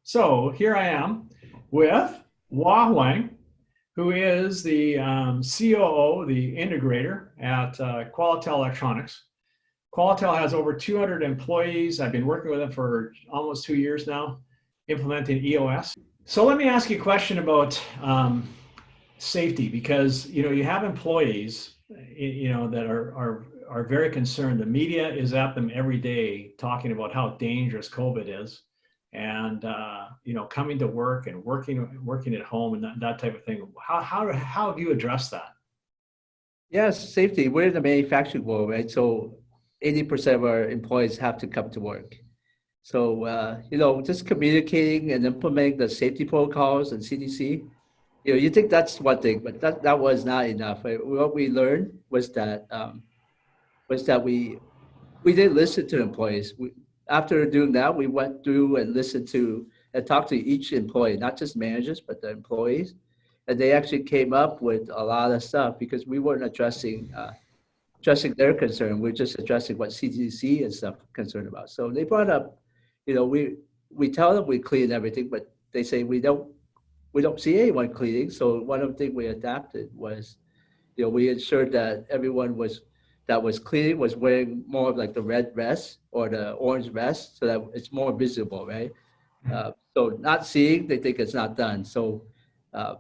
So here I am with Hoa Hoang, who is the COO, the integrator at Qualitel Electronics. Qualitel has over 200 employees. I've been working with them for almost 2 years now, implementing EOS. So let me ask you a question about safety, because you have employees that are very concerned. The media is at them every day talking about how dangerous COVID is, and coming to work and working at home and that type of thing. How have you addressed that? Yes, safety. We're in the manufacturing world, right? So 80% of our employees have to come to work. So, just communicating and implementing the safety protocols and CDC, you think that's one thing, but that was not enough. Right? What we learned was that we didn't listen to employees. After doing that, we went through and listened to and talked to each employee, not just managers, but the employees. And they actually came up with a lot of stuff because we weren't addressing their concern. We're just addressing what CDC and stuff concerned about. So they brought up, we tell them we clean everything, but they say we don't see anyone cleaning. So one of the things we adapted was, we ensured that everyone that was cleaning was wearing more of like the red vest or the orange vest, so that it's more visible, right? So not seeing, they think it's not done. So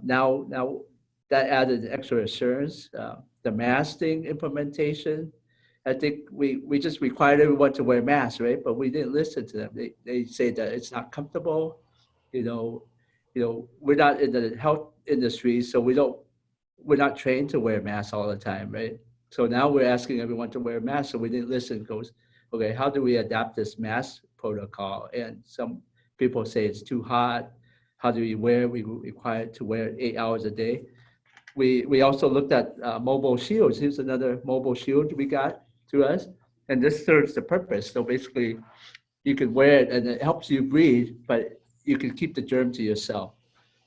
now that added extra assurance. The mask thing implementation, I think we just required everyone to wear masks, right? But we didn't listen to them. They say that it's not comfortable. We're not in the health industry, so we're not trained to wear masks all the time, right? So now we're asking everyone to wear masks. So we didn't listen. Goes, okay, how do we adapt this mask protocol? And some people say it's too hot. How do we wear? We required to wear 8 hours a day. We also looked at mobile shields. Here's another mobile shield we got to us, and this serves the purpose. So basically, you can wear it, and it helps you breathe, but you can keep the germ to yourself.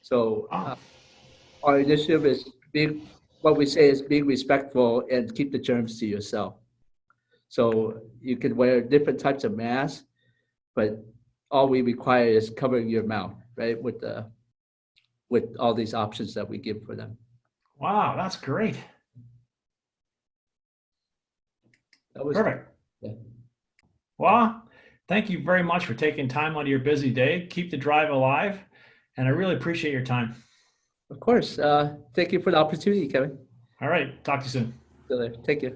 So Oh, our initiative is what we say is being respectful and keep the germs to yourself. So you can wear different types of masks, but all we require is covering your mouth, right? With all these options that we give for them. wow, that's great. That was Perfect. yeah. Well, thank you very much for taking time out of your busy day. Keep the drive alive, and I really appreciate your time. Of course. Thank you for the opportunity, Kevin. All right, talk to you soon. Take care.